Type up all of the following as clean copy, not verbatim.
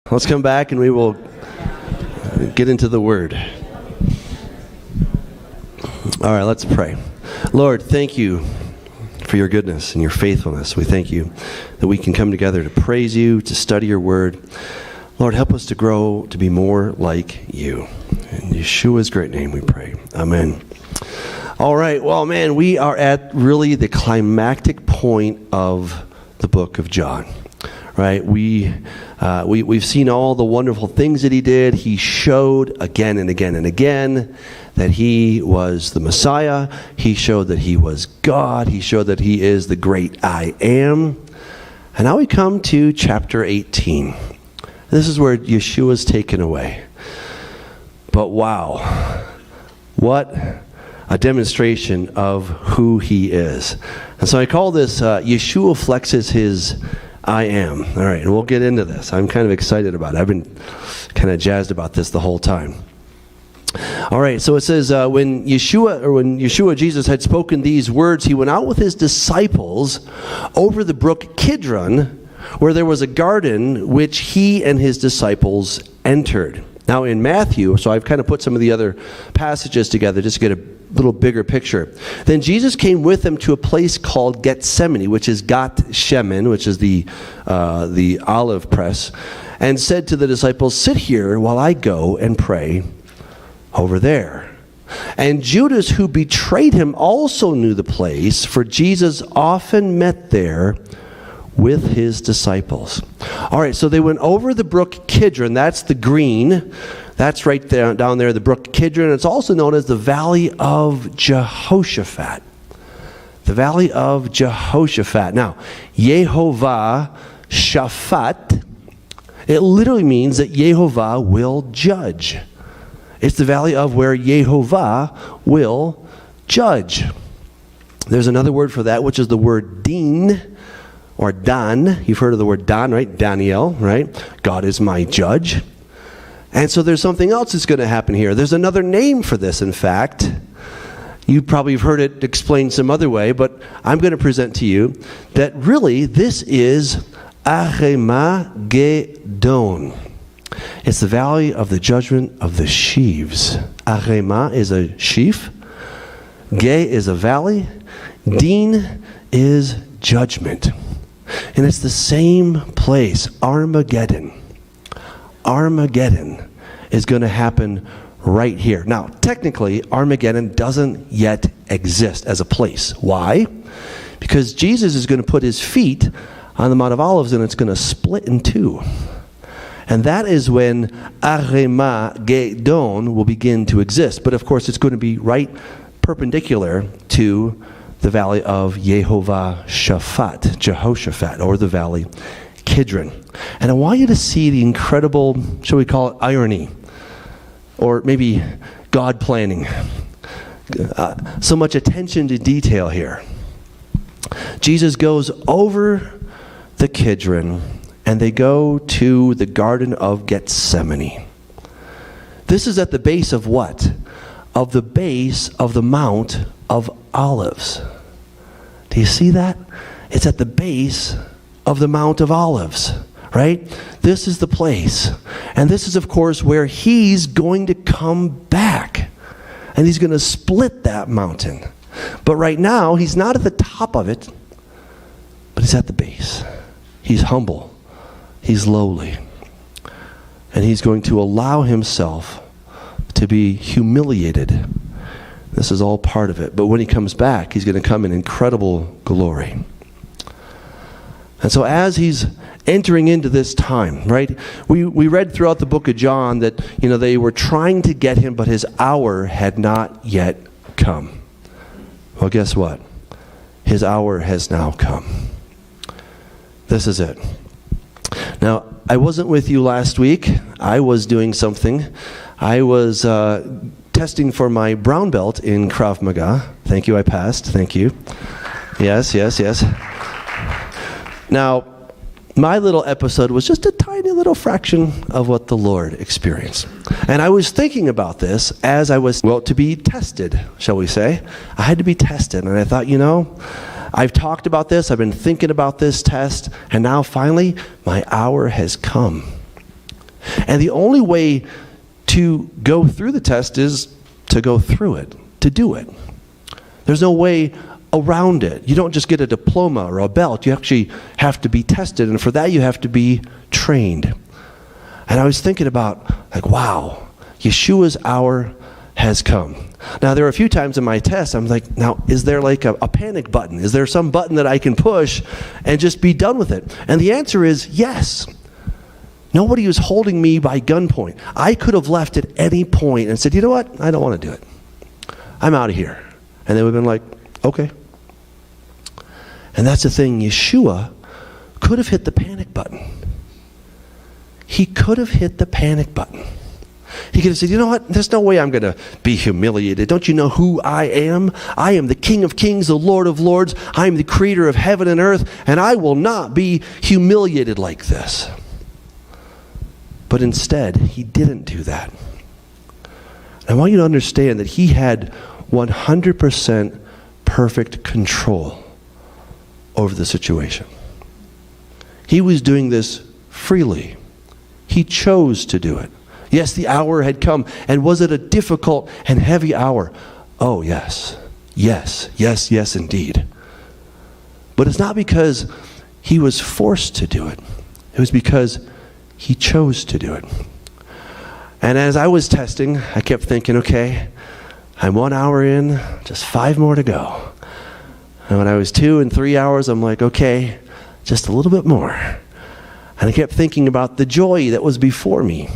Let's come back and we will get into the Word. All right, let's pray. Lord, thank you for your goodness and your faithfulness. We thank you that we can come together to praise you, to study your Word. Lord, help us to grow to be more like you. In Yeshua's great name we pray. Amen. All right, well, man, we are at really the climactic point of the book of John. Right, we've seen all the wonderful things that he did. He showed again and again and again that he was the Messiah. He showed that he was God. He showed that he is the great I am. And now we come to chapter 18. This is where Yeshua is taken away. But wow, what a demonstration of who he is. And so I call this Yeshua flexes his I am. All right, and we'll get into this. I'm kind of excited about it. I've been kind of jazzed about this the whole time. All right, so it says, when Yeshua, Jesus, had spoken these words, he went out with his disciples over the brook Kidron, where there was a garden which he and his disciples entered. Now in Matthew, so I've kind of put some of the other passages together just to get a little bigger picture. Then Jesus came with them to a place called Gethsemane, which is Gat Shemen, which is the olive press, and said to the disciples, "Sit here while I go and pray over there." And Judas, who betrayed him, also knew the place, for Jesus often met there with his disciples. All right, so they went over the brook Kidron. That's the green. That's right there, down there, the brook Kidron. It's also known as the Valley of Jehoshaphat. The Valley of Jehoshaphat. Now, Yehovah Shaphat, it literally means that Yehovah will judge. It's the valley of where Yehovah will judge. There's another word for that, which is the word din, or Dan. You've heard of the word Dan, right? Daniel, right? God is my judge. And so there's something else that's going to happen here. There's another name for this, in fact. You probably have heard it explained some other way, but I'm going to present to you that really this is Armageddon. It's the valley of the judgment of the sheaves. Arema is a sheaf. Ge is a valley. Din is judgment. And it's the same place, Armageddon. Armageddon is going to happen right here. Now, technically, Armageddon doesn't yet exist as a place. Why? Because Jesus is going to put his feet on the Mount of Olives and it's going to split in two. And that is when Armageddon will begin to exist. But of course, it's going to be right perpendicular to the valley of Jehoshaphat, or the valley Kidron. And I want you to see the incredible, shall we call it irony, or maybe God planning. So much attention to detail here. Jesus goes over the Kidron, and they go to the Garden of Gethsemane. This is at the base of what? Of the base of the Mount of Olives. Do you see that? It's at the base of the Mount of Olives, right? This is the place. And this is, of course, where he's going to come back. And he's going to split that mountain. But right now, he's not at the top of it, but he's at the base. He's humble. He's lowly. And he's going to allow himself to be humiliated. This is all part of it. But when he comes back, he's going to come in incredible glory. And so as he's entering into this time, right? We read throughout the book of John that, they were trying to get him, but his hour had not yet come. Well, guess what? His hour has now come. This is it. Now, I wasn't with you last week. I was doing something. I was testing for my brown belt in Krav Maga. Thank you, I passed. Thank you. Yes. Now, my little episode was just a tiny little fraction of what the Lord experienced. And I was thinking about this as I was, to be tested, shall we say. I had to be tested. And I thought, I've talked about this. I've been thinking about this test. And now finally, my hour has come. And the only way to go through the test is to go through it, to do it. There's no way around it. You don't just get a diploma or a belt. You actually have to be tested, and for that you have to be trained. And I was thinking about, like, wow, Yeshua's hour has come. Now, there are a few times in my test, I'm like, now, is there like a panic button? Is there some button that I can push and just be done with it? And the answer is yes. Nobody was holding me by gunpoint. I could have left at any point and said, you know what? I don't want to do it. I'm out of here. And they would have been like, okay. And that's the thing. Yeshua could have hit the panic button. He could have hit the panic button. He could have said, you know what? There's no way I'm going to be humiliated. Don't you know who I am? I am the King of Kings, the Lord of Lords. I am the creator of heaven and earth, and I will not be humiliated like this. But instead, he didn't do that. I want you to understand that he had 100% perfect control over the situation. He was doing this freely. He chose to do it. Yes, the hour had come. And was it a difficult and heavy hour? Oh, yes. Yes, yes, yes, indeed. But it's not because he was forced to do it. It was because he chose to do it. And as I was testing, I kept thinking, okay, I'm 1 hour in, just 5 more to go. And when I was 2 and 3 hours, I'm like, okay, just a little bit more. And I kept thinking about the joy that was before me,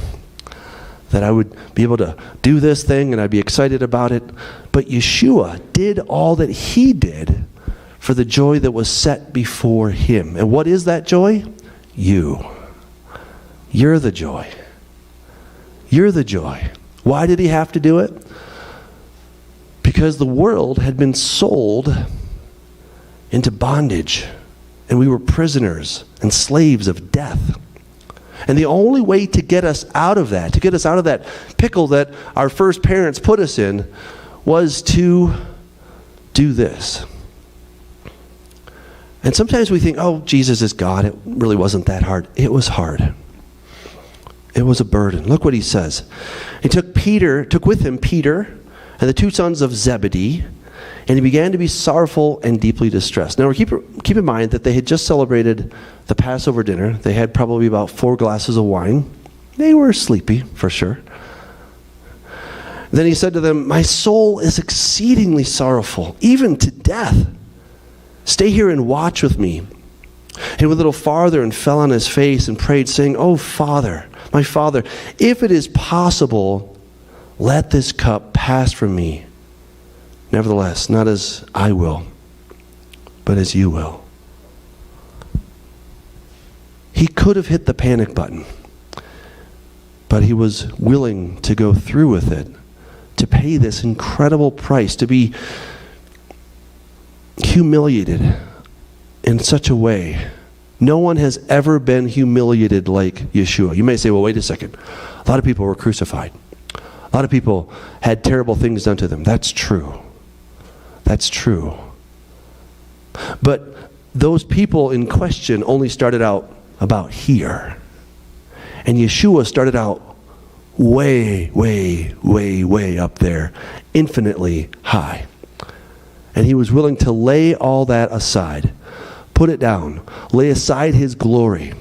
that I would be able to do this thing and I'd be excited about it. But Yeshua did all that he did for the joy that was set before him. And what is that joy? You. You're the joy. You're the joy. Why did he have to do it? Because the world had been sold into bondage, and we were prisoners and slaves of death. And the only way to get us out of that, to get us out of that pickle that our first parents put us in, was to do this. And sometimes we think, oh, Jesus is God. It really wasn't that hard. It was hard. It was a burden. Look what he says. He took with him Peter and the 2 sons of Zebedee, and he began to be sorrowful and deeply distressed. Now, keep in mind that they had just celebrated the Passover dinner. They had probably about 4 glasses of wine. They were sleepy, for sure. Then he said to them, my soul is exceedingly sorrowful, even to death. Stay here and watch with me. He went a little farther and fell on his face and prayed, saying, oh, Father, my Father, if it is possible, let this cup pass from me. Nevertheless, not as I will, but as you will. He could have hit the panic button, but he was willing to go through with it, to pay this incredible price, to be humiliated in such a way. No one has ever been humiliated like Yeshua. You may say, well, wait a second. A lot of people were crucified. A lot of people had terrible things done to them. That's true. That's true. But those people in question only started out about here. And Yeshua started out way, way, way, way up there, infinitely high. And he was willing to lay all that aside, put it down, lay aside his glory,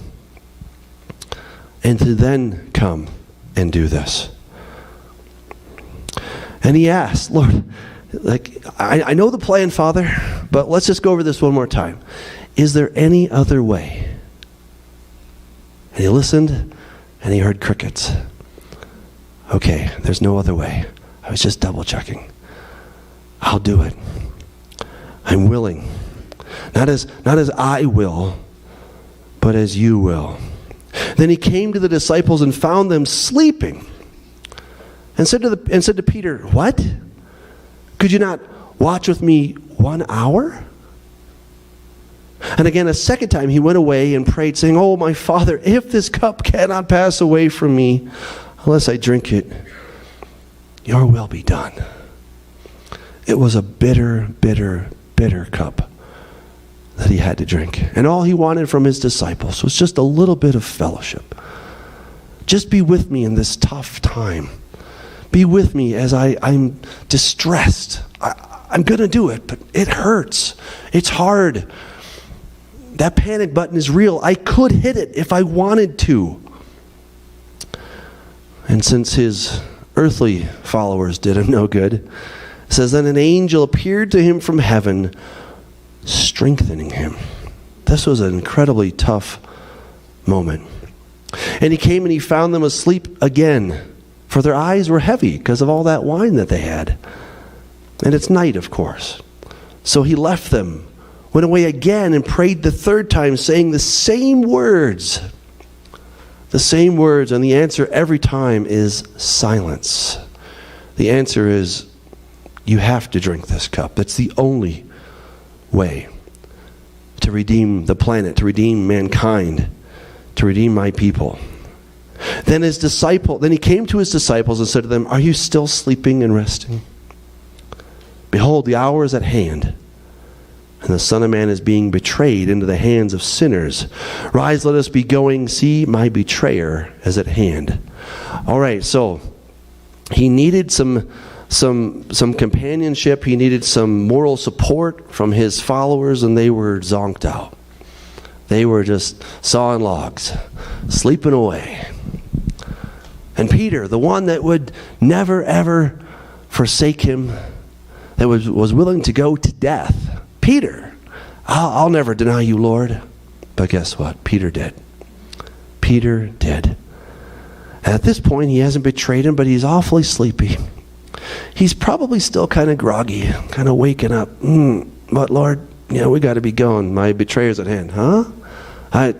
and to then come and do this. And he asked, Lord, I know the plan, Father, but let's just go over this one more time. Is there any other way? And he listened, and he heard crickets. Okay, there's no other way. I was just double checking. I'll do it. I'm willing. Not as I will, but as you will. Then he came to the disciples and found them sleeping. And said to Peter, what? Could you not watch with me 1 hour? And again, a second time he went away and prayed, saying, oh, my Father, if this cup cannot pass away from me unless I drink it, your will be done. It was a bitter, bitter, bitter cup that he had to drink. And all he wanted from his disciples was just a little bit of fellowship. just be with me in this tough time. Be with me as I'm distressed. I'm going to do it, but it hurts. It's hard. That panic button is real. I could hit it if I wanted to. And since his earthly followers did him no good, it says, then an angel appeared to him from heaven, strengthening him. This was an incredibly tough moment. And he came and he found them asleep again, for their eyes were heavy because of all that wine that they had. And it's night, of course. So he left them, went away again, and prayed the third time, saying the same words. The same words, and the answer every time is silence. The answer is, you have to drink this cup. That's the only way to redeem the planet, to redeem mankind, to redeem my people. Then he came to his disciples and said to them, are you still sleeping and resting? Behold, the hour is at hand, and the Son of Man is being betrayed into the hands of sinners. Rise, let us be going. See, my betrayer is at hand. All right, so he needed some companionship. He needed some moral support from his followers, and they were zonked out. They were just sawing logs, sleeping away. And Peter, the one that would never, ever forsake him, that was willing to go to death, Peter, I'll never deny you, Lord. But guess what? Peter did. Peter did. And at this point, he hasn't betrayed him, but he's awfully sleepy. He's probably still kind of groggy, kind of waking up. But Lord, we got to be going. My betrayer's at hand. Huh? I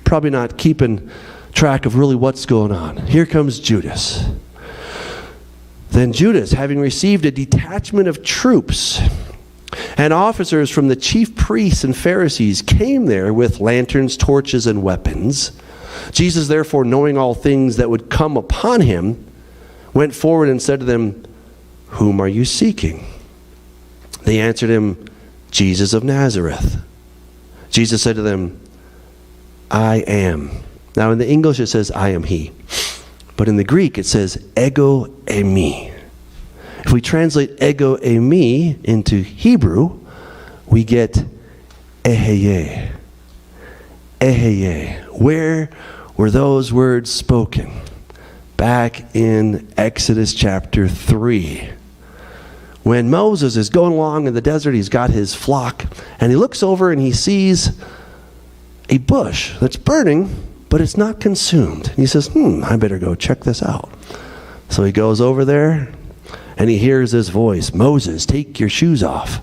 probably not keeping track of really what's going on. Here comes Judas. Then Judas, having received a detachment of troops and officers from the chief priests and Pharisees, came there with lanterns, torches, and weapons. Jesus, therefore, knowing all things that would come upon him, went forward and said to them, whom are you seeking? They answered him, Jesus of Nazareth. Jesus said to them, I am. Now in the English it says, I am he. But in the Greek it says, ego eimi. If we translate ego eimi into Hebrew, we get eheye. Eheye. Where were those words spoken? Back in Exodus chapter 3. When Moses is going along in the desert, he's got his flock, and he looks over and he sees a bush that's burning, but it's not consumed. And he says, I better go check this out. So he goes over there, and he hears this voice, Moses, take your shoes off,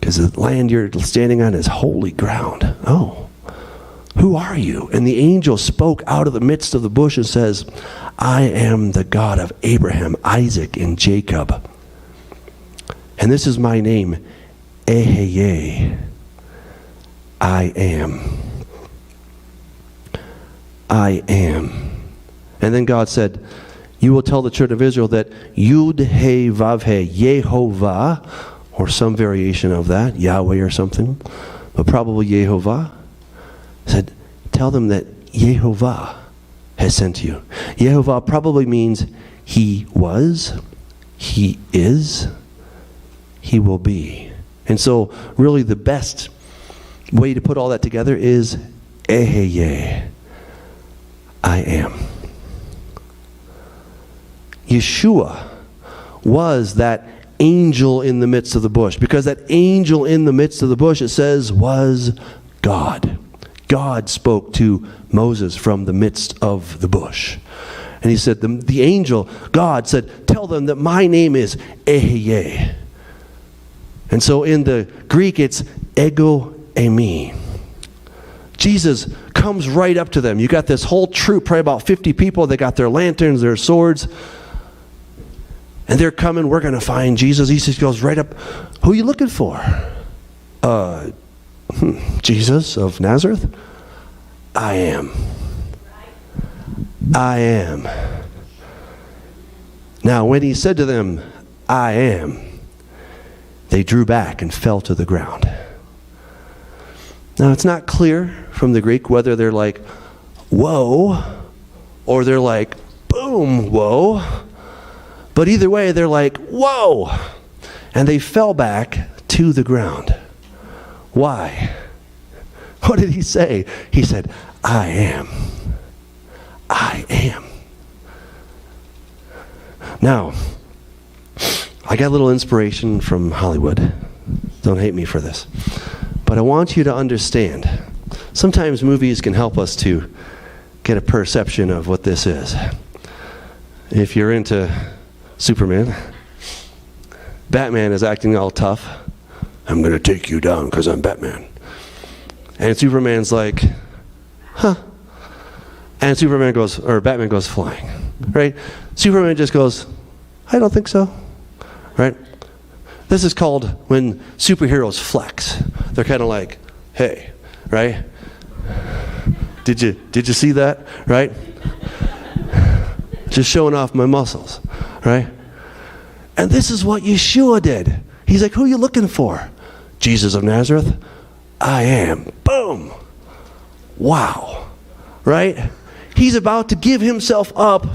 because the land you're standing on is holy ground. Oh, who are you? And the angel spoke out of the midst of the bush and says, I am the God of Abraham, Isaac, and Jacob. And this is my name, Eheye. I am. I am. And then God said, you will tell the children of Israel that Yud He Vav He, Yehovah, or some variation of that, Yahweh or something, but probably Yehovah. Said, tell them that Yehovah has sent you. Yehovah probably means he was, he is, he will be. And so really the best way to put all that together is Eheye. I am. Yeshua was that angel in the midst of the bush, because that angel in the midst of the bush, it says, was God. God spoke to Moses from the midst of the bush. And he said, the angel, God said, tell them that my name is Eheye. And so in the Greek, it's ego eimi. Jesus comes right up to them. You got this whole troop, probably about 50 people. They got their lanterns, their swords. And they're coming. We're going to find Jesus. He just goes right up. Who are you looking for? Jesus of Nazareth? I am. I am. Now, when he said to them, I am, they drew back and fell to the ground. Now, it's not clear from the Greek whether they're like, whoa, or they're like, boom, whoa. But either way, they're like, whoa. And they fell back to the ground. Why? What did he say? He said, I am. I am. Now, I got a little inspiration from Hollywood. Don't hate me for this. But I want you to understand, sometimes movies can help us to get a perception of what this is. If you're into Superman, Batman is acting all tough. I'm going to take you down because I'm Batman. And Superman's like, huh. And Batman goes flying, right? Superman just goes, I don't think so, right? This is called when superheroes flex. They're kind of like, hey, right? Did you see that, right? Just showing off my muscles, right? And this is what Yeshua did. He's like, who are you looking for? Jesus of Nazareth? I am. Boom. Wow. Right? He's about to give himself up.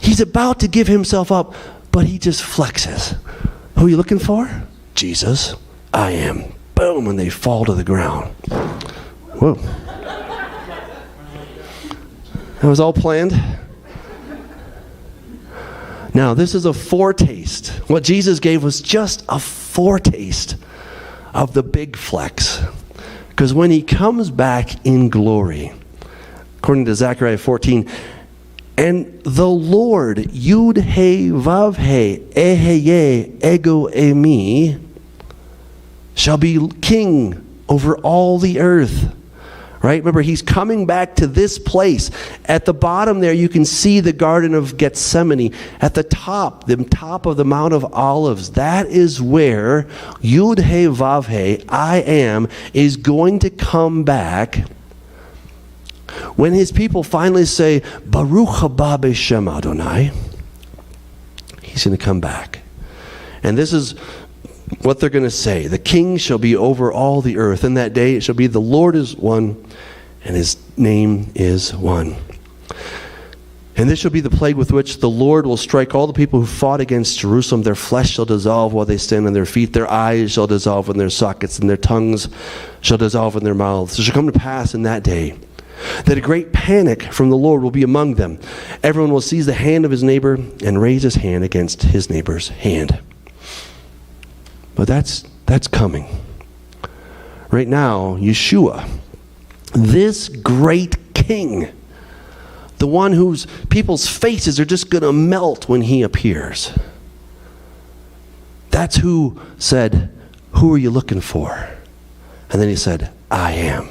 He's about to give himself up, but he just flexes. Who are you looking for? Jesus. I am. Boom. And they fall to the ground. Whoa. That was all planned. Now, this is a foretaste. What Jesus gave was just a foretaste of the big flex. Because when he comes back in glory, according to Zechariah 14, and the Lord, Yud He Vav He Eheye Ego Emi, shall be king over all the earth. Right? Remember, he's coming back to this place. At the bottom there, you can see the Garden of Gethsemane. At the top of the Mount of Olives, that is where Yud He Vav He, I am, is going to come back. When his people finally say, Baruch haba b'shem Adonai, he's going to come back. And this is what they're going to say. The king shall be over all the earth. In that day it shall be the Lord is one, and his name is one. And this shall be the plague with which the Lord will strike all the people who fought against Jerusalem. Their flesh shall dissolve while they stand on their feet. Their eyes shall dissolve in their sockets, and their tongues shall dissolve in their mouths. It shall come to pass in that day that a great panic from the Lord will be among them. Everyone will seize the hand of his neighbor and raise his hand against his neighbor's hand. But that's coming. Right now, Yeshua, this great king, the one whose people's faces are just going to melt when he appears. That's who said, who are you looking for? And then he said, I am.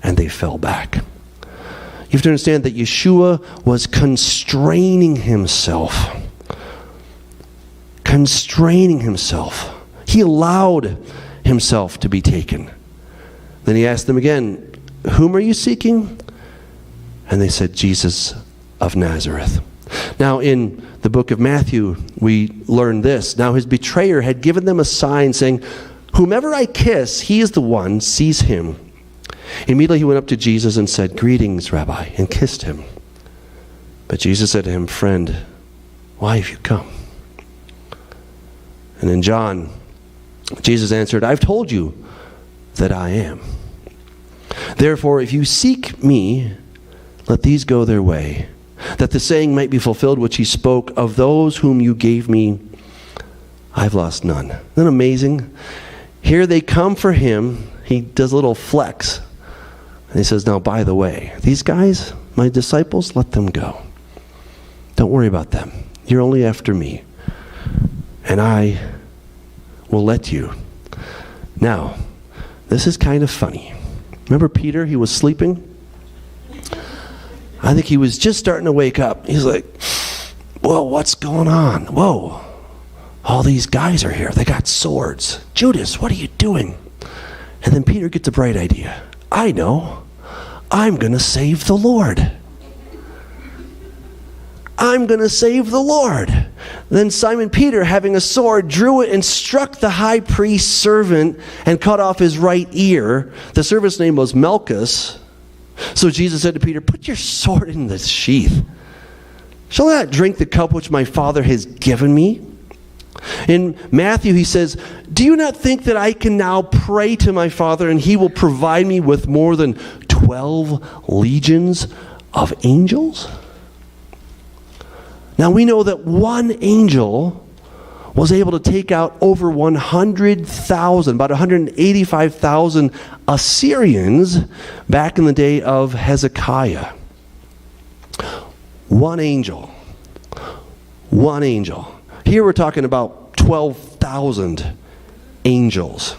And they fell back. You have to understand that Yeshua was constraining himself. Constraining himself. He allowed himself to be taken. Then he asked them again, whom are you seeking? And they said, Jesus of Nazareth. Now in the book of Matthew, we learn this. Now his betrayer had given them a sign saying, whomever I kiss, he is the one, seize him. Immediately he went up to Jesus and said, greetings, Rabbi, and kissed him. But Jesus said to him, friend, why have you come? And in John, Jesus answered, I've told you that I am. Therefore, if you seek me, let these go their way, that the saying might be fulfilled which he spoke, of those whom you gave me, I've lost none. Isn't that amazing? Here they come for him. He does a little flex. And he says, now, by the way, these guys, my disciples, let them go. Don't worry about them. You're only after me. And I will let you. Now, this is kind of funny. Remember Peter? He was sleeping. I think he was just starting to wake up. He's like, whoa, what's going on? Whoa, all these guys are here. They got swords. Judas, what are you doing? And then Peter gets a bright idea. I know. I'm going to save the Lord. I'm going to save the Lord. Then Simon Peter, having a sword, drew it and struck the high priest's servant and cut off his right ear. The servant's name was Malchus. So Jesus said to Peter, put your sword in the sheath. Shall I not drink the cup which my Father has given me? In Matthew, he says, do you not think that I can now pray to my Father and he will provide me with more than 12 legions of angels? Now we know that one angel was able to take out over 100,000, about 185,000 Assyrians back in the day of Hezekiah. One angel. One angel. Here we're talking about 12,000 angels.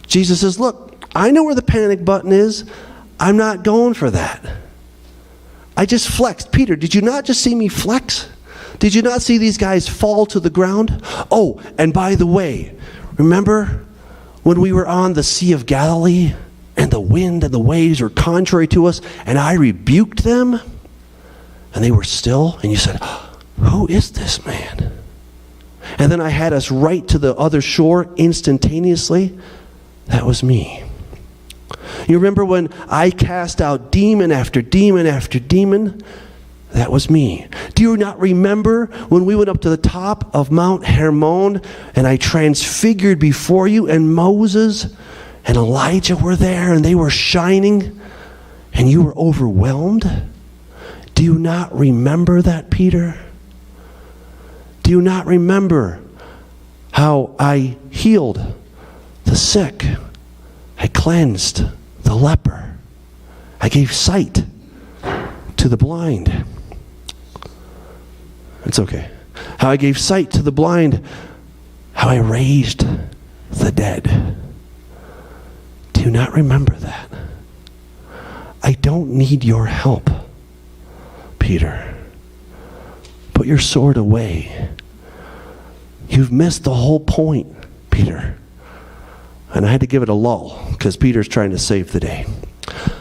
Jesus says, look, I know where the panic button is. I'm not going for that. I just flexed. Peter, did you not just see me flex? Did you not see these guys fall to the ground? Oh, and by the way, remember when we were on the Sea of Galilee and the wind and the waves were contrary to us and I rebuked them and they were still? And you said, who is this man? And then I had us right to the other shore instantaneously. That was me. You remember when I cast out demon after demon after demon? That was me. Do you not remember when we went up to the top of Mount Hermon and I transfigured before you and Moses and Elijah were there and they were shining and you were overwhelmed? Do you not remember that, Peter? Do you not remember how I healed the sick? I cleansed the leper. I gave sight to the blind. It's okay. How I gave sight to the blind. How I raised the dead. Do you not remember that? I don't need your help, Peter. Put your sword away. You've missed the whole point, Peter. And I had to give it a lull because Peter's trying to save the day.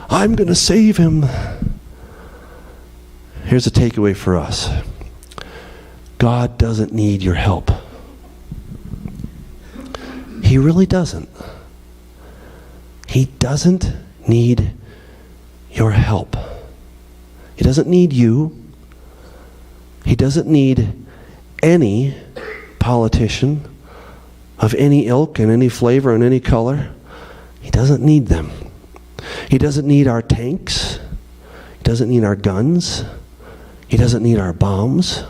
I'm going to save him. Here's a takeaway for us. God doesn't need your help. He really doesn't. He doesn't need your help. He doesn't need you. He doesn't need any politician of any ilk and any flavor and any color. He doesn't need them. He doesn't need our tanks. He doesn't need our guns. He doesn't need our bombs.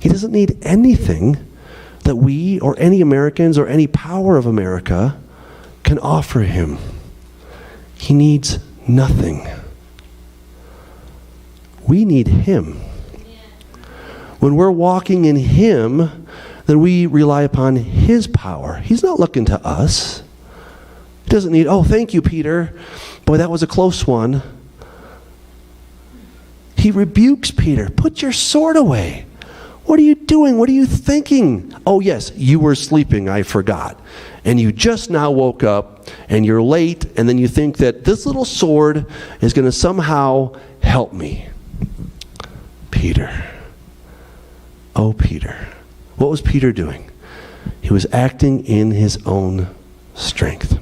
He doesn't need anything that we or any Americans or any power of America can offer him. He needs nothing. We need him. When we're walking in him, then we rely upon his power. He's not looking to us. He doesn't need, oh, thank you, Peter. Boy, that was a close one. He rebukes Peter. Put your sword away. What are you doing? What are you thinking? Oh, yes, you were sleeping. I forgot. And you just now woke up, and you're late, and then you think that this little sword is going to somehow help me. Peter. Oh, Peter. What was Peter doing? He was acting in his own strength.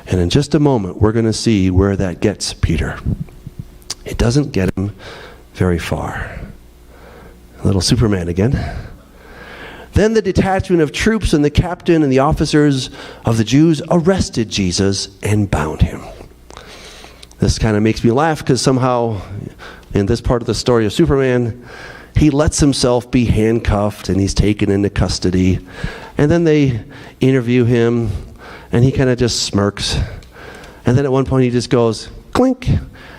And in just a moment, we're going to see where that gets Peter. It doesn't get him very far. A little Superman again. Then the detachment of troops and the captain and the officers of the Jews arrested Jesus and bound him. This kind of makes me laugh because somehow in this part of the story of Superman, he lets himself be handcuffed and he's taken into custody. And then they interview him and he kind of just smirks. And then at one point he just goes, clink,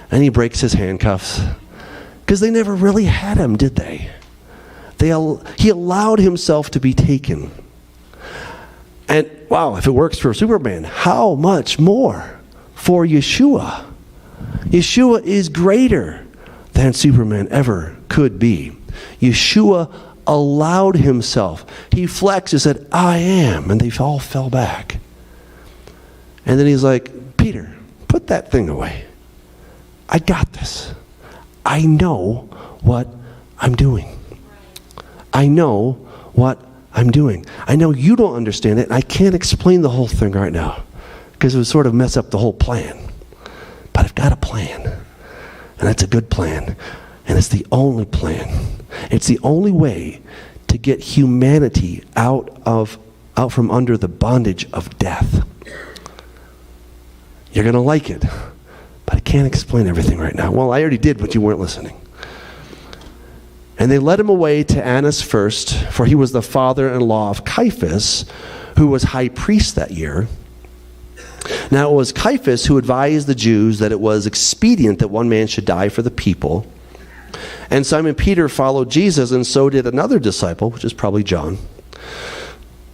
and he breaks his handcuffs. Because they never really had him, did they? He allowed himself to be taken. And wow, if it works for Superman, how much more for Yeshua? Yeshua is greater than Superman ever could be. Yeshua allowed himself. He flexed and said, I am. And they all fell back. And then he's like, Peter, put that thing away. I got this. I know what I'm doing. I know what I'm doing. I know you don't understand it, and I can't explain the whole thing right now because it would sort of mess up the whole plan. but I've got a plan. And it's a good plan. And it's the only plan. It's the only way to get humanity out from under the bondage of death. You're going to like it, but I can't explain everything right now. Well, I already did, but you weren't listening. And they led him away to Annas first, for he was the father-in-law of Caiaphas, who was high priest that year. Now it was Caiaphas who advised the Jews that it was expedient that one man should die for the people. And Simon Peter followed Jesus, and so did another disciple, which is probably John.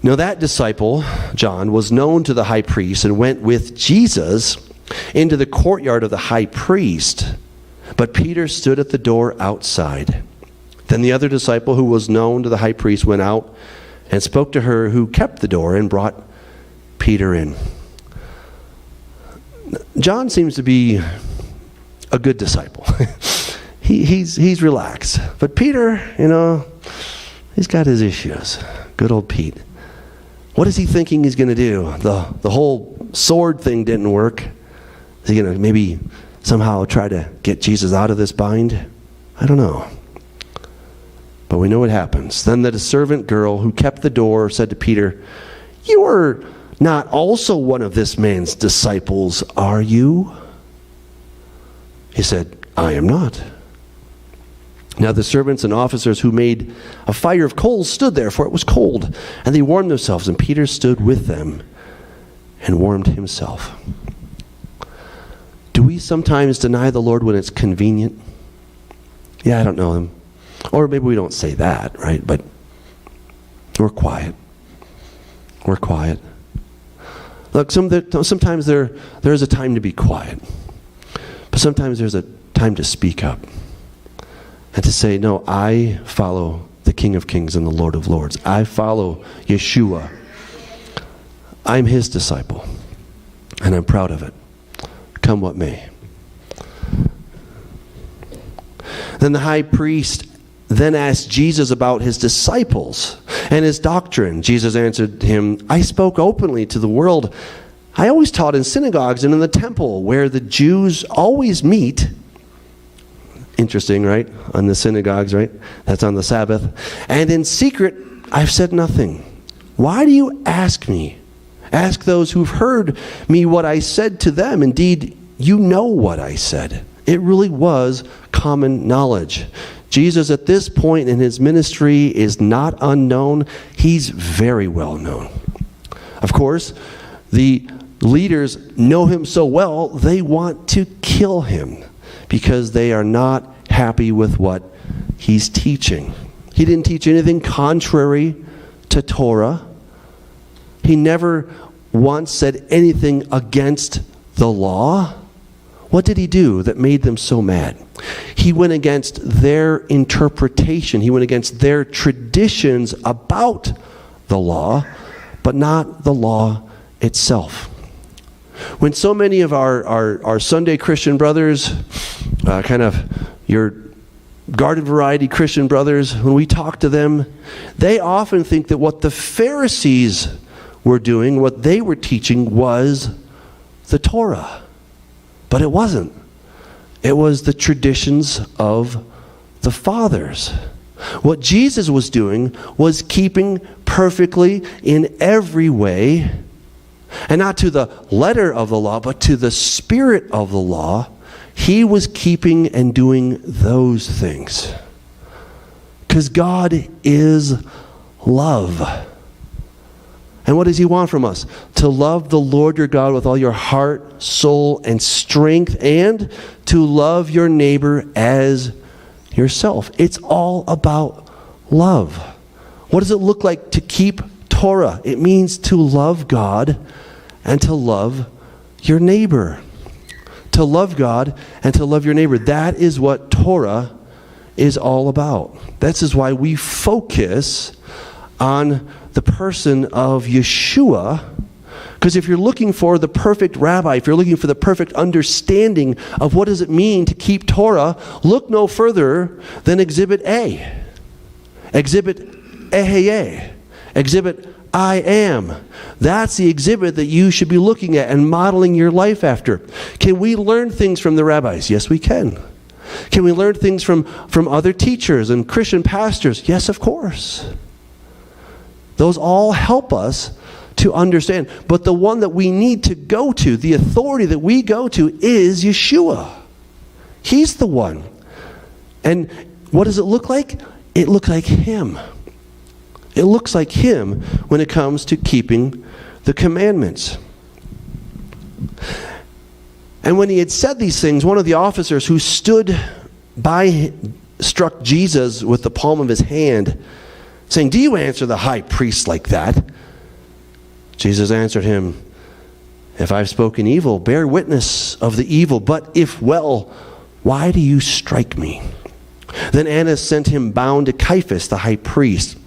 Now that disciple, John, was known to the high priest and went with Jesus into the courtyard of the high priest. But Peter stood at the door outside. Then the other disciple, who was known to the high priest, went out and spoke to her who kept the door and brought Peter in. John seems to be a good disciple. He's relaxed. But Peter, he's got his issues. Good old Pete. What is he thinking he's going to do? The whole sword thing didn't work. Is he going to maybe somehow try to get Jesus out of this bind? I don't know. But we know what happens. Then the servant girl who kept the door said to Peter, "You are not also one of this man's disciples, are you?" He said, "I am not." Now the servants and officers who made a fire of coals stood there, for it was cold, and they warmed themselves, and Peter stood with them and warmed himself. Do we sometimes deny the Lord when it's convenient? Yeah, I don't know him. Or maybe we don't say that, right? But we're quiet. We're quiet. Look, sometimes there is a time to be quiet. But sometimes there's a time to speak up. And to say, no, I follow the King of Kings and the Lord of Lords. I follow Yeshua. I'm his disciple. And I'm proud of it. Come what may. Then the high priest then asked Jesus about his disciples and his doctrine. Jesus answered him, "I spoke openly to the world. I always taught in synagogues and in the temple where the Jews always meet." Interesting, right? On the synagogues, right? That's on the Sabbath. "And in secret, I've said nothing. Why do you ask me? Ask those who've heard me what I said to them. Indeed, you know what I said." It really was common knowledge. Jesus, at this point in his ministry, is not unknown. He's very well known. Of course, the leaders know him so well, they want to kill him because they are not happy with what he's teaching. He didn't teach anything contrary to Torah. He never once said anything against the law. What did he do that made them so mad? He went against their interpretation. He went against their traditions about the law, but not the law itself. When so many of our Sunday Christian brothers, kind of your garden variety Christian brothers, when we talk to them, they often think that what the Pharisees were doing, what they were teaching, was the Torah. But it wasn't. It was the traditions of the fathers. What Jesus was doing was keeping perfectly in every way, and not to the letter of the law, but to the spirit of the law. He was keeping and doing those things. Because God is love. And what does he want from us? To love the Lord your God with all your heart, soul, and strength, and to love your neighbor as yourself. It's all about love. What does it look like to keep Torah? It means to love God and to love your neighbor. To love God and to love your neighbor. That is what Torah is all about. This is why we focus on the person of Yeshua. Because if you're looking for the perfect rabbi, if you're looking for the perfect understanding of what does it mean to keep Torah, look no further than Exhibit A. Exhibit Eheye. Exhibit I am. That's the exhibit that you should be looking at and modeling your life after. Can we learn things from the rabbis? Yes, we can. Can we learn things from other teachers and Christian pastors? Yes, of course. Those all help us to understand. But the one that we need to go to, the authority that we go to, is Yeshua. He's the one. And what does it look like? It looks like Him. It looks like Him when it comes to keeping the commandments. And when he had said these things, one of the officers who stood by struck Jesus with the palm of his hand, saying, "Do you answer the high priest like that?" Jesus answered him, "If I've spoken evil, bear witness of the evil. But if well, why do you strike me?" Then Annas sent him bound to Caiaphas, the high priest.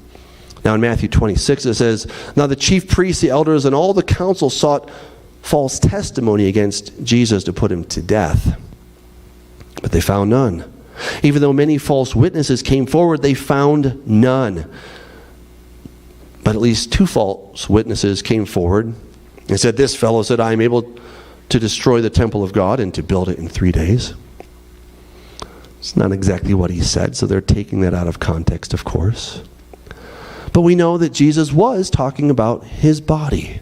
Now in Matthew 26 it says, "Now the chief priests, the elders, and all the council sought false testimony against Jesus to put him to death. But they found none. Even though many false witnesses came forward, they found none. But at least 2 false witnesses came forward and said, 'This fellow said, I am able to destroy the temple of God and to build it in 3 days.'" It's not exactly what he said, so they're taking that out of context, of course. But we know that Jesus was talking about his body.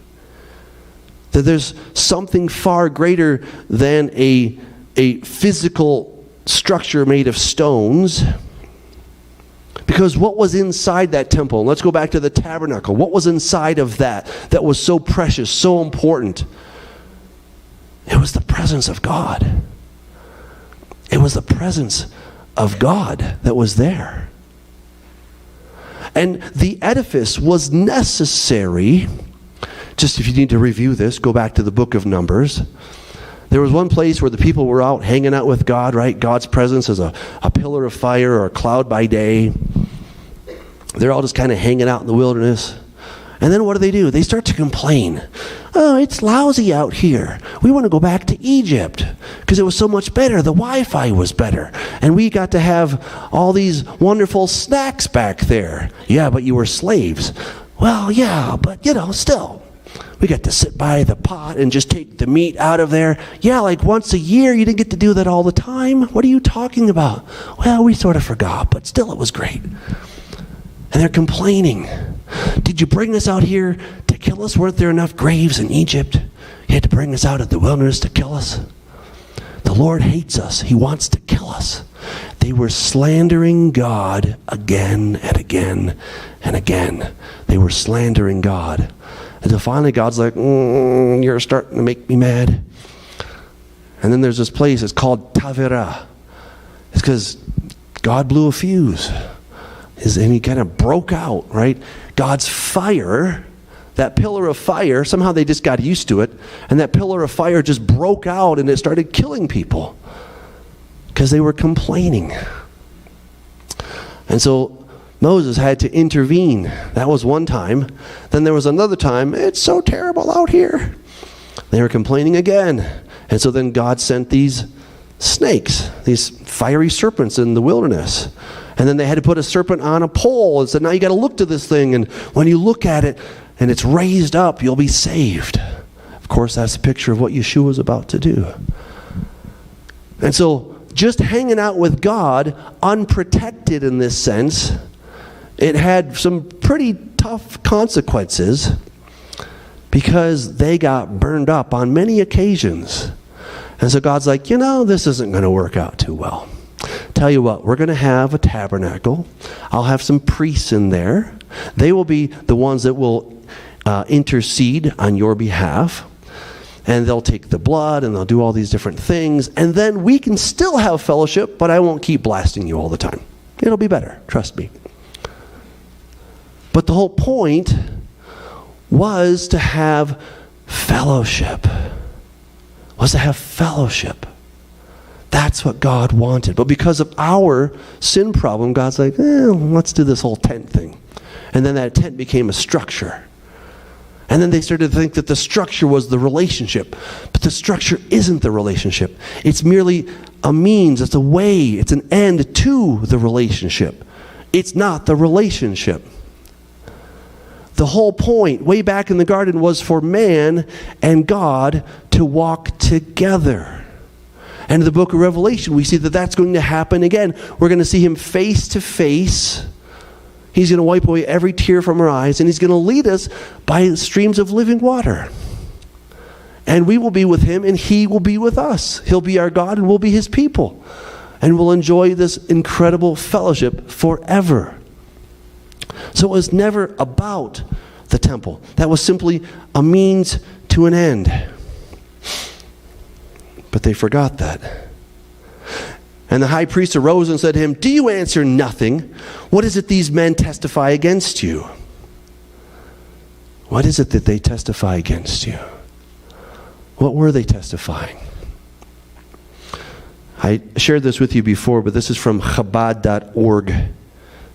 That there's something far greater than a physical structure made of stones. Because what was inside that temple? Let's go back to the tabernacle. What was inside of that was so precious, so important? It was the presence of God. It was the presence of God that was there. And the edifice was necessary. Just if you need to review this, go back to the book of Numbers. There was one place where the people were out hanging out with God, right? God's presence as a pillar of fire or a cloud by day. They're all just kind of hanging out in the wilderness. And then what do? They start to complain. "Oh, it's lousy out here. We want to go back to Egypt because it was so much better. The Wi-Fi was better. And we got to have all these wonderful snacks back there." "Yeah, but you were slaves." "Well, yeah, but still. We got to sit by the pot and just take the meat out of there." "Yeah, like once a year. You didn't get to do that all the time. What are you talking about?" "Well, we sort of forgot, but still it was great." And they're complaining. "Did you bring us out here to kill us? Weren't there enough graves in Egypt? You had to bring us out of the wilderness to kill us?" The Lord hates us. He wants to kill us. They were slandering God again and again and again. They were slandering God. Until finally God's like, "You're starting to make me mad." And then there's this place, it's called Tavera. It's because God blew a fuse. And he kind of broke out, right? God's fire, that pillar of fire, somehow they just got used to it. And that pillar of fire just broke out and it started killing people. Because they were complaining. And so Moses had to intervene. That was one time. Then there was another time, "It's so terrible out here." They were complaining again. And so then God sent these snakes, these fiery serpents in the wilderness. And then they had to put a serpent on a pole and said, "Now you got to look to this thing. And when you look at it and it's raised up, you'll be saved." Of course, that's a picture of what Yeshua was about to do. And so just hanging out with God, unprotected in this sense, it had some pretty tough consequences because they got burned up on many occasions. And so God's like, this isn't going to work out too well. Tell you what, we're going to have a tabernacle. I'll have some priests in there. They will be the ones that will intercede on your behalf. And they'll take the blood and they'll do all these different things. And then we can still have fellowship, but I won't keep blasting you all the time. It'll be better, trust me. But the whole point was to have fellowship. That's what God wanted. But because of our sin problem, God's like, let's do this whole tent thing. And then that tent became a structure. And then they started to think that the structure was the relationship. But the structure isn't the relationship. It's merely a means, it's a way, it's an end to the relationship. It's not the relationship. The whole point, way back in the garden, was for man and God to walk together. And in the book of Revelation, we see that that's going to happen again. We're going to see him face to face. He's going to wipe away every tear from our eyes, and he's going to lead us by streams of living water. And we will be with him, and he will be with us. He'll be our God, and we'll be his people. And we'll enjoy this incredible fellowship forever. So it was never about the temple. That was simply a means to an end. But they forgot that. And the high priest arose and said to him, "Do you answer nothing? What is it these men testify against you?" What is it that they testify against you? What were they testifying? I shared this with you before, but this is from Chabad.org,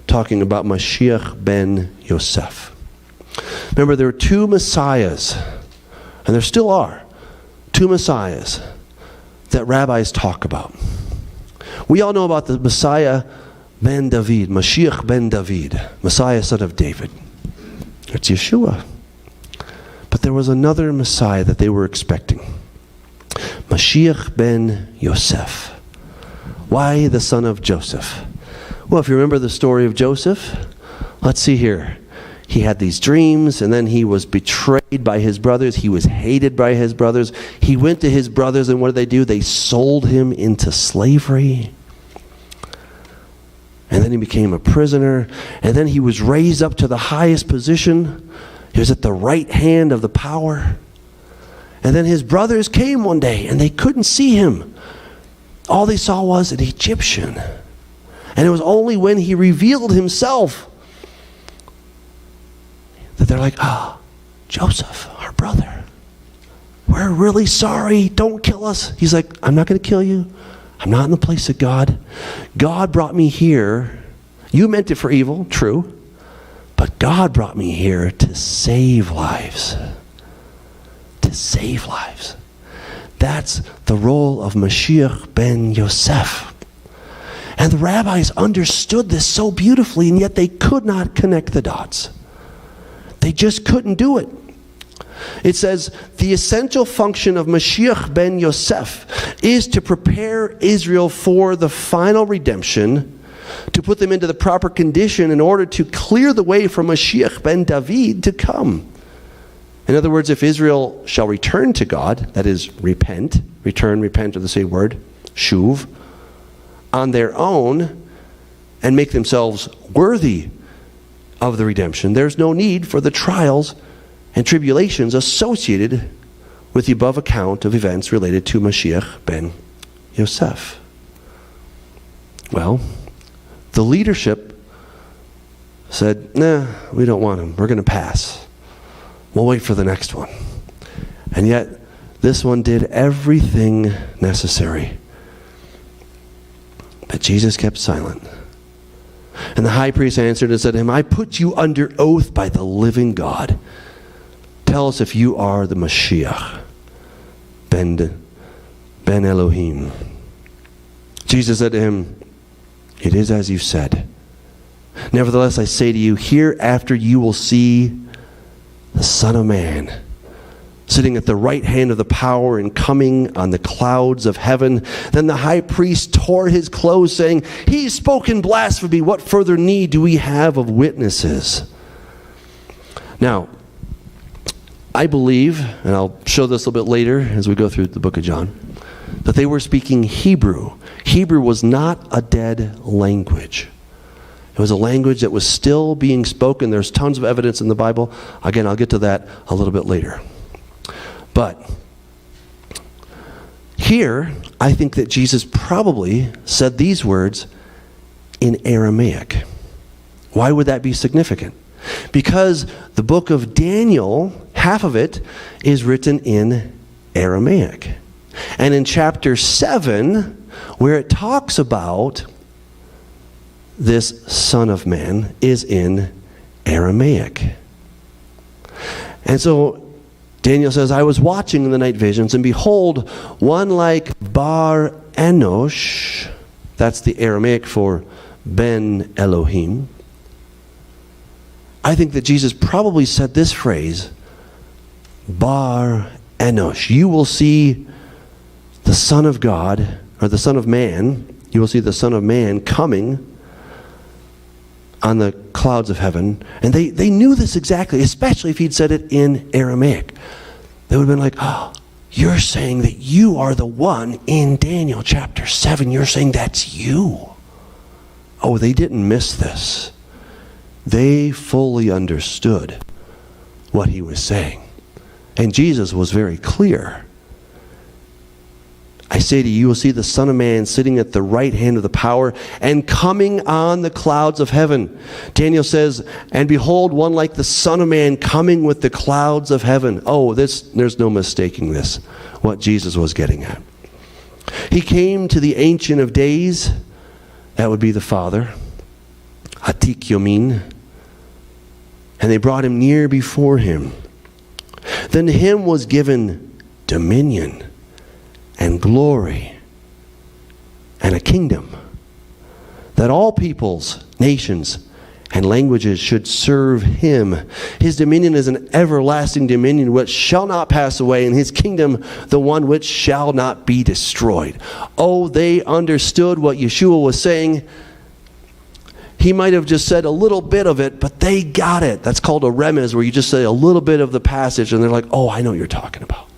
talking about Mashiach ben Yosef. Remember, there were two messiahs, and there still are two messiahs that rabbis talk about. We all know about the Messiah ben David, Mashiach ben David, Messiah son of David. It's Yeshua. But there was another Messiah that they were expecting. Mashiach ben Yosef. Why the son of Joseph? Well, if you remember the story of Joseph, let's see here. He had these dreams, and then he was betrayed by his brothers. He was hated by his brothers. He went to his brothers, and what did they do? They sold him into slavery. And then he became a prisoner. And then he was raised up to the highest position. He was at the right hand of the power. And then his brothers came one day, and they couldn't see him. All they saw was an Egyptian. And it was only when he revealed himself that they're like, Joseph, our brother, we're really sorry. Don't kill us. He's like, I'm not going to kill you. I'm not in the place of God. God brought me here. You meant it for evil, true. But God brought me here to save lives. To save lives. That's the role of Mashiach ben Yosef. And the rabbis understood this so beautifully, and yet they could not connect the dots. They just couldn't do it. It says, the essential function of Mashiach ben Yosef is to prepare Israel for the final redemption, to put them into the proper condition in order to clear the way for Mashiach ben David to come. In other words, if Israel shall return to God, that is, repent are the same word, shuv, on their own, and make themselves worthy of the redemption, there's no need for the trials and tribulations associated with the above account of events related to Mashiach ben Yosef. Well, the leadership said, nah, we don't want him. We're going to pass. We'll wait for the next one. And yet, this one did everything necessary. But Jesus kept silent. And the high priest answered and said to him, I put you under oath by the living God. Tell us if you are the Mashiach, Ben Elohim. Jesus said to him, it is as you said. Nevertheless, I say to you, hereafter you will see the Son of Man sitting at the right hand of the power and coming on the clouds of heaven. Then the high priest tore his clothes, saying, he's spoken blasphemy. What further need do we have of witnesses? Now, I believe, and I'll show this a little bit later as we go through the book of John, that they were speaking Hebrew. Hebrew was not a dead language. It was a language that was still being spoken. There's tons of evidence in the Bible. Again, I'll get to that a little bit later. But here, I think that Jesus probably said these words in Aramaic. Why would that be significant? Because the book of Daniel, half of it is written in Aramaic. And in chapter 7, where it talks about this Son of Man, is in Aramaic. And so Daniel says, I was watching in the night visions, and behold, one like Bar Enosh, that's the Aramaic for Ben Elohim, I think that Jesus probably said this phrase, Bar Enosh. You will see the Son of God, or the Son of Man, you will see the Son of Man coming on the clouds of heaven. And they knew this exactly, especially if he'd said it in Aramaic. They would have been like, oh, you're saying that you are the one in Daniel chapter 7. You're saying that's you. Oh, they didn't miss this. They fully understood what he was saying. And Jesus was very clear. I say to you, you will see the Son of Man sitting at the right hand of the power and coming on the clouds of heaven. Daniel says, and behold, one like the Son of Man coming with the clouds of heaven. Oh, there's no mistaking this, what Jesus was getting at. He came to the Ancient of Days, that would be the Father, Atik Yomin, and they brought him near before him. Then to him was given dominion and glory and a kingdom, that all peoples, nations, and languages should serve him. His dominion is an everlasting dominion which shall not pass away, and his kingdom the one which shall not be destroyed. Oh, they understood what Yeshua was saying. He might have just said a little bit of it, but they got it. That's called a remez, where you just say a little bit of the passage, and they're like, oh, I know what you're talking about.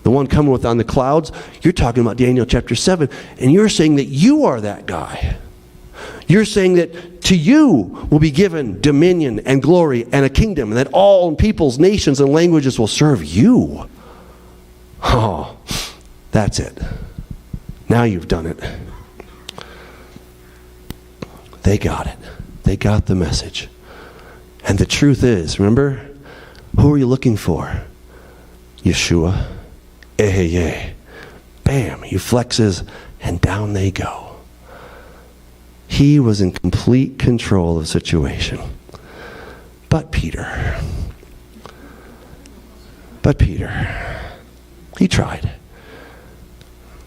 The one coming with on the clouds, you're talking about Daniel chapter 7, and you're saying that you are that guy. You're saying that to you will be given dominion and glory and a kingdom, and that all peoples, nations, and languages will serve you. Oh, that's it. Now you've done it. They got it. They got the message. And the truth is, remember, who are you looking for? Yeshua. Eheye. Bam, he flexes, and down they go. He was in complete control of the situation. But Peter, he tried.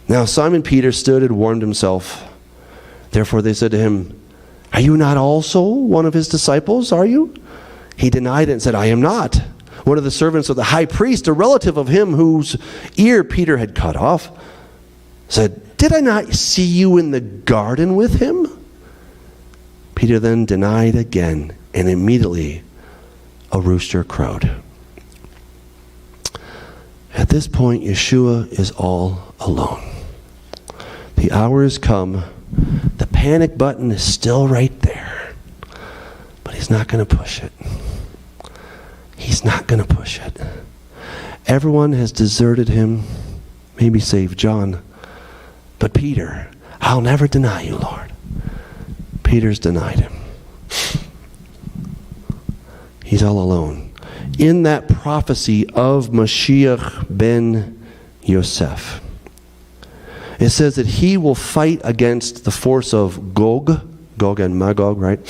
Now Simon Peter stood and warmed himself. Therefore they said to him, are you not also one of his disciples, are you? He denied it and said, I am not. One of the servants of the high priest, a relative of him whose ear Peter had cut off, said, did I not see you in the garden with him? Peter then denied again, and immediately a rooster crowed. At this point, Yeshua is all alone. The hour has come. The panic button is still right there. But he's not going to push it. He's not going to push it. Everyone has deserted him, maybe save John. But Peter, I'll never deny you, Lord. Peter's denied him. He's all alone. In that prophecy of Mashiach ben Yosef, it says that he will fight against the force of Gog and Magog, right?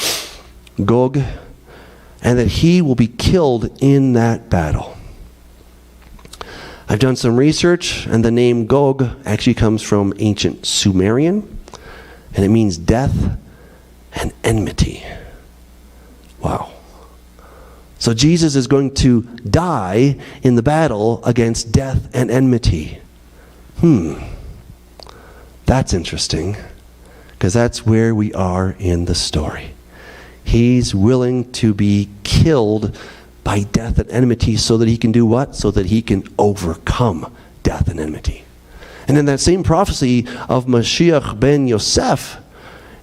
Gog, and that he will be killed in that battle. I've done some research, and the name Gog actually comes from ancient Sumerian, and it means death and enmity. Wow. So Jesus is going to die in the battle against death and enmity. That's interesting, because that's where we are in the story. He's willing to be killed by death and enmity so that he can do what? So that he can overcome death and enmity. And in that same prophecy of Mashiach ben Yosef,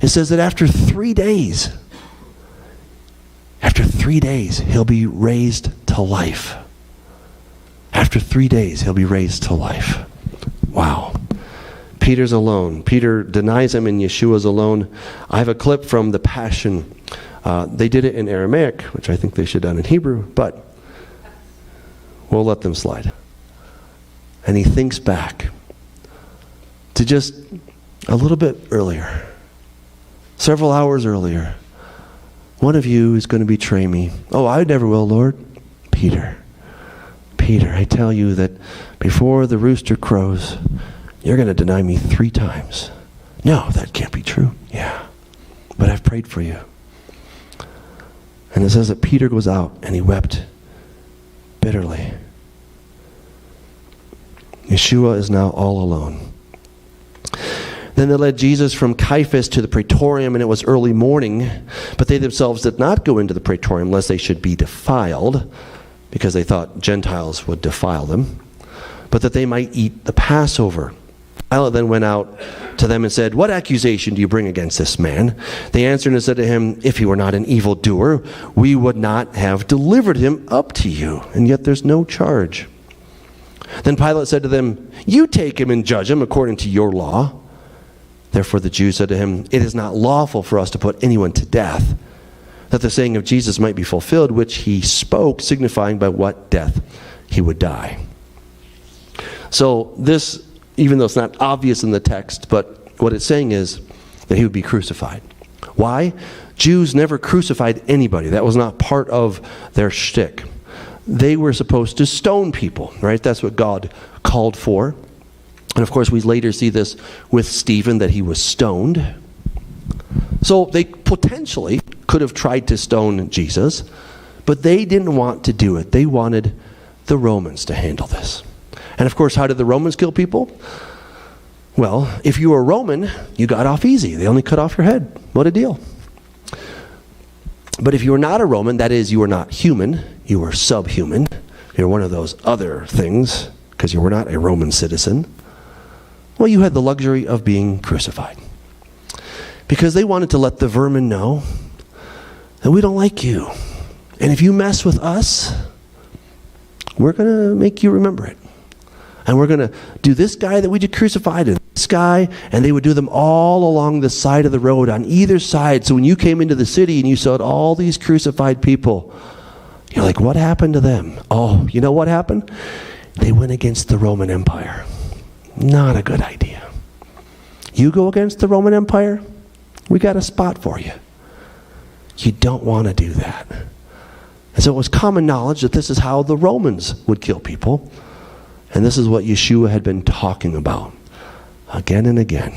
it says that after 3 days, he'll be raised to life. After 3 days, he'll be raised to life. Wow. Peter's alone. Peter denies him, and Yeshua's alone. I have a clip from the Passion. They did it in Aramaic, which I think they should have done in Hebrew, but we'll let them slide. And he thinks back to just a little bit earlier, several hours earlier. One of you is going to betray me. Oh, I never will, Lord. Peter, I tell you that before the rooster crows, you're going to deny me 3 times. No, that can't be true. Yeah, but I've prayed for you. And it says that Peter goes out and he wept bitterly. Yeshua is now all alone. Then they led Jesus from Caiaphas to the praetorium, and it was early morning. But they themselves did not go into the praetorium, lest they should be defiled, because they thought Gentiles would defile them, but that they might eat the Passover. Pilate then went out to them and said, "What accusation do you bring against this man?" They answered and said to him, "If he were not an evildoer, we would not have delivered him up to you, and yet there's no charge." Then Pilate said to them, "You take him and judge him according to your law." Therefore the Jews said to him, "It is not lawful for us to put anyone to death," that the saying of Jesus might be fulfilled, which he spoke, signifying by what death he would die. So this, even though it's not obvious in the text, but what it's saying is that he would be crucified. Why? Jews never crucified anybody. That was not part of their shtick. They were supposed to stone people, right? That's what God called for. And of course, we later see this with Stephen, that he was stoned. So they potentially could have tried to stone Jesus, but they didn't want to do it. They wanted the Romans to handle this. And of course, how did the Romans kill people? Well, if you were a Roman, you got off easy. They only cut off your head. What a deal. But if you were not a Roman, that is, you were not human, you were subhuman, you're one of those other things, because you were not a Roman citizen, well, you had the luxury of being crucified. Because they wanted to let the vermin know that we don't like you. And if you mess with us, we're going to make you remember it. And we're going to do this guy that we just crucified and this guy, and they would do them all along the side of the road on either side. So when you came into the city and you saw all these crucified people, you're like, what happened to them? Oh, you know what happened? They went against the Roman Empire. Not a good idea. You go against the Roman Empire, we got a spot for you. You don't want to do that. And so it was common knowledge that this is how the Romans would kill people. And this is what Yeshua had been talking about again and again.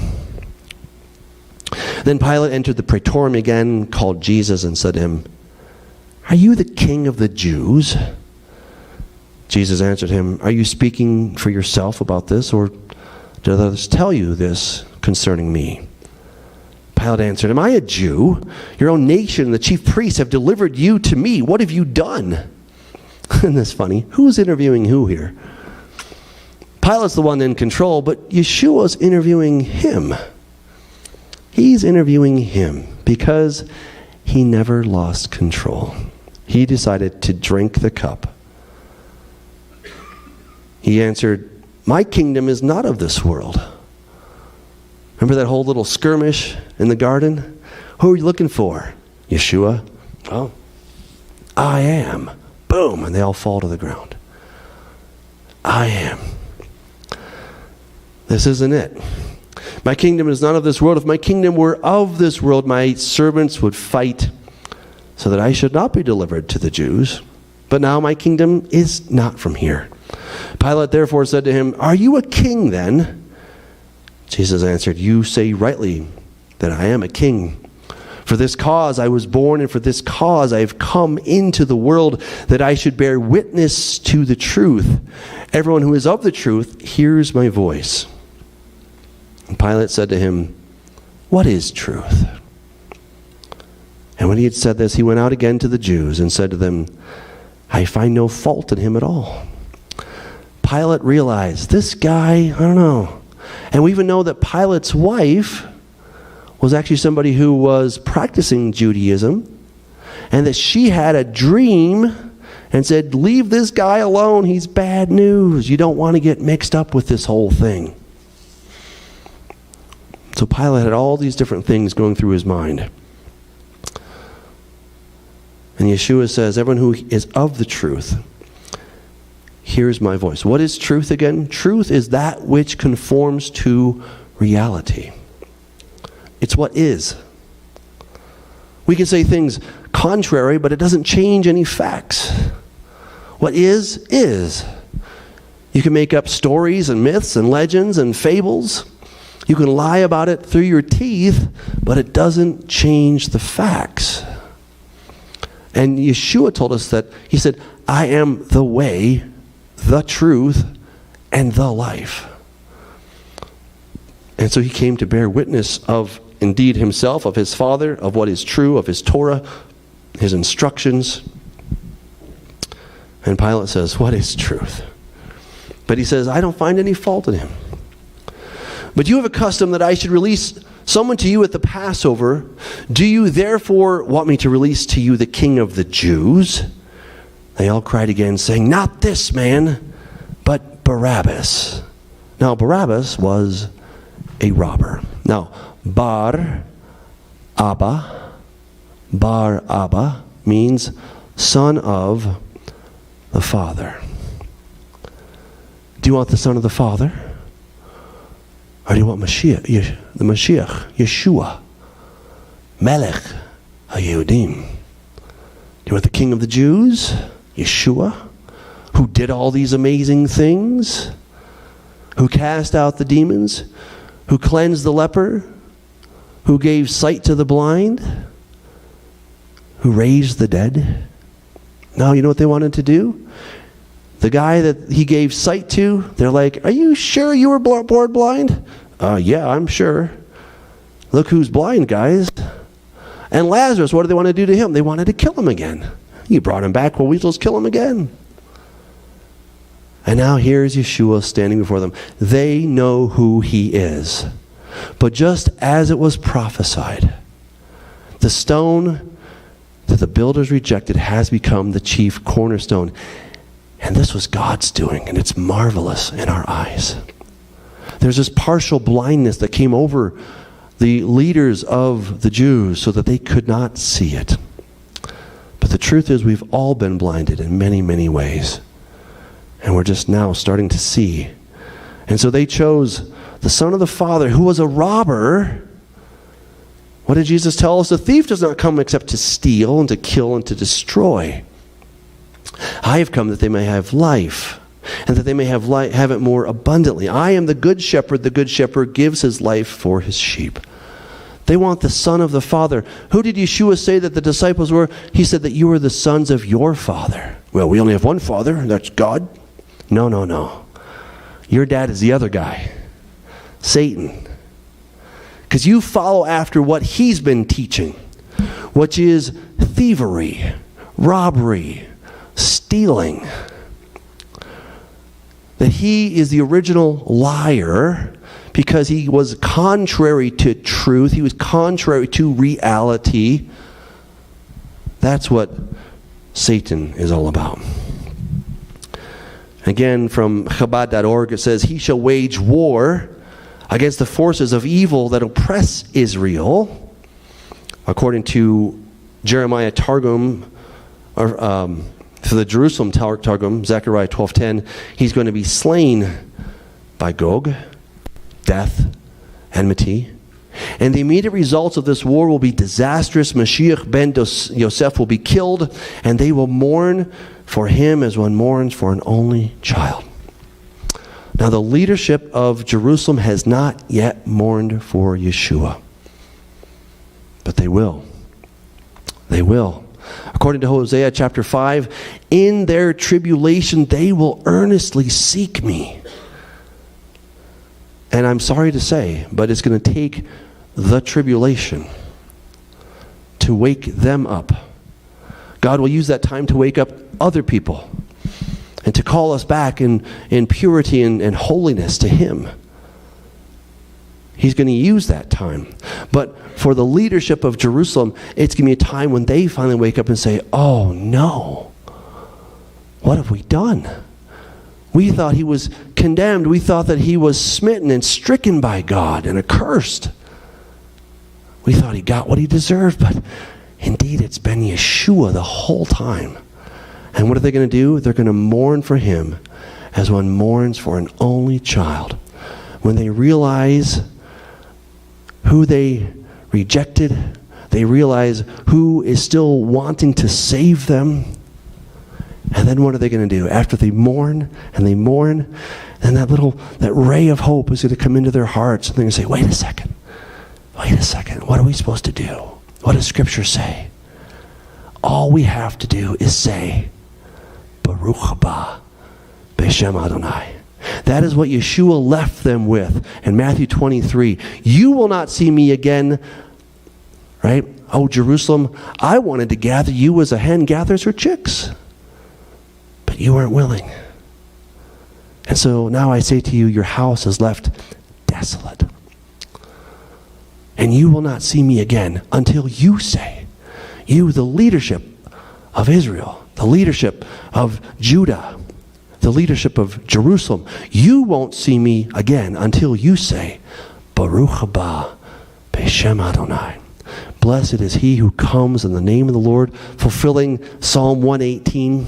Then Pilate entered the praetorium again, called Jesus, and said to him, "Are you the king of the Jews?" Jesus answered him, "Are you speaking for yourself about this, or did others tell you this concerning me?" Pilate answered, "Am I a Jew? Your own nation and the chief priests have delivered you to me. What have you done?" Isn't this funny? Who's interviewing who here? Pilate's the one in control, but Yeshua's interviewing him. He's interviewing him because he never lost control. He decided to drink the cup. He answered, "My kingdom is not of this world." Remember that whole little skirmish in the garden? Who are you looking for? Yeshua. Oh, I am. Boom, and they all fall to the ground. I am. This isn't it. My kingdom is not of this world. If my kingdom were of this world, my servants would fight so that I should not be delivered to the Jews. But now my kingdom is not from here. Pilate therefore said to him, "Are you a king then?" Jesus answered, "You say rightly that I am a king. For this cause I was born, and for this cause I have come into the world, that I should bear witness to the truth. Everyone who is of the truth hears my voice." And Pilate said to him, "What is truth?" And when he had said this, he went out again to the Jews and said to them, "I find no fault in him at all." Pilate realized, this guy, I don't know. And we even know that Pilate's wife was actually somebody who was practicing Judaism, and that she had a dream and said, "Leave this guy alone. He's bad news. You don't want to get mixed up with this whole thing." So Pilate had all these different things going through his mind. And Yeshua says, everyone who is of the truth hears my voice. What is truth again? Truth is that which conforms to reality. It's what is. We can say things contrary, but it doesn't change any facts. What is, is. You can make up stories and myths and legends and fables. You can lie about it through your teeth, but it doesn't change the facts. And Yeshua told us that, he said, I am the way, the truth, and the life. And so he came to bear witness of indeed himself, of his Father, of what is true, of his Torah, his instructions. And Pilate says, what is truth? But he says, I don't find any fault in him. But you have a custom that I should release someone to you at the Passover. Do you therefore want me to release to you the King of the Jews? They all cried again, saying, not this man, but Barabbas. Now, Barabbas was a robber. Now, Bar Abba means son of the Father. Do you want the son of the Father? Or do you want Mashiach, the Mashiach, Yeshua, Melech HaYehudim? Do you want the King of the Jews, Yeshua, who did all these amazing things, who cast out the demons, who cleansed the leper, who gave sight to the blind, who raised the dead? No, you know what they wanted to do? The guy that he gave sight to, they're like, are you sure you were born blind? Yeah, I'm sure. Look who's blind, guys. And Lazarus, what do they want to do to him? They wanted to kill him again. You brought him back, well, we just kill him again. And now here's Yeshua standing before them. They know who he is. But just as it was prophesied, the stone that the builders rejected has become the chief cornerstone. And this was God's doing, and it's marvelous in our eyes. There's this partial blindness that came over the leaders of the Jews so that they could not see it. But the truth is, we've all been blinded in many, many ways. And we're just now starting to see. And so they chose the Son of the Father, who was a robber. What did Jesus tell us? The thief does not come except to steal and to kill and to destroy. I have come that they may have life, and that they may have it more abundantly. I am the good shepherd. The good shepherd gives his life for his sheep. They want the Son of the Father. Who did Yeshua say that the disciples were? He said that you are the sons of your Father. Well, we only have one Father, and that's God. No. Your dad is the other guy, Satan. Because you follow after what he's been teaching, which is thievery, robbery, stealing. That he is the original liar because he was contrary to truth. He was contrary to reality. That's what Satan is all about. Again, from Chabad.org, it says, he shall wage war against the forces of evil that oppress Israel. According to Jeremiah Targum, to the Jerusalem Targum, Zechariah 12:10, he's going to be slain by Gog, death, enmity. And the immediate results of this war will be disastrous. Mashiach ben Yosef will be killed, and they will mourn for him as one mourns for an only child. Now, the leadership of Jerusalem has not yet mourned for Yeshua. But they will. They will. According to Hosea chapter 5, in their tribulation they will earnestly seek me. And I'm sorry to say, but it's going to take the tribulation to wake them up. God will use that time to wake up other people and to call us back in purity and holiness to him. He's going to use that time. But for the leadership of Jerusalem, it's going to be a time when they finally wake up and say, oh no, what have we done? We thought he was condemned. We thought that he was smitten and stricken by God and accursed. We thought he got what he deserved, but indeed it's been Yeshua the whole time. And what are they going to do? They're going to mourn for him as one mourns for an only child. When they realize who they rejected, they realize who is still wanting to save them. And then what are they going to do? After they mourn, and then that ray of hope is going to come into their hearts, and they're going to say, wait a second, what are we supposed to do? What does Scripture say? All we have to do is say, Baruch haba b'shem Adonai. That is what Yeshua left them with in Matthew 23. You will not see me again, right? Oh, Jerusalem, I wanted to gather you as a hen gathers her chicks, but you weren't willing. And so now I say to you, your house is left desolate. And you will not see me again until you say, you, the leadership of Israel, the leadership of Judah, the leadership of Jerusalem, you won't see me again until you say, Baruch haba b'shem Adonai. Blessed is he who comes in the name of the Lord, fulfilling Psalm 118.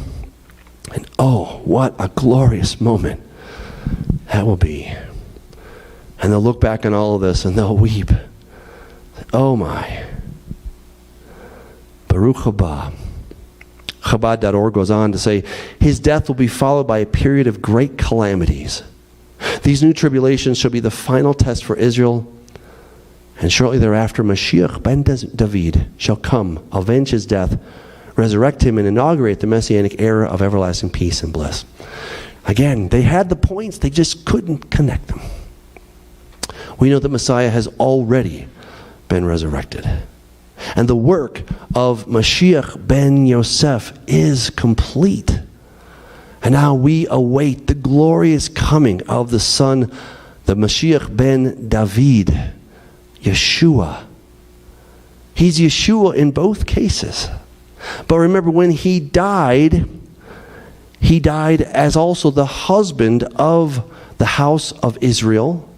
And oh, what a glorious moment that will be. And they'll look back on all of this and they'll weep. Oh my. Baruch haba. Chabad.org goes on to say, his death will be followed by a period of great calamities. These new tribulations shall be the final test for Israel. And shortly thereafter, Mashiach ben David shall come, avenge his death, resurrect him, and inaugurate the Messianic era of everlasting peace and bliss. Again, they had the points, they just couldn't connect them. We know that Messiah has already been resurrected. And the work of Mashiach ben Yosef is complete. And now we await the glorious coming of the Son, the Mashiach ben David, Yeshua. He's Yeshua in both cases. But remember, when he died as also the husband of the house of Israel,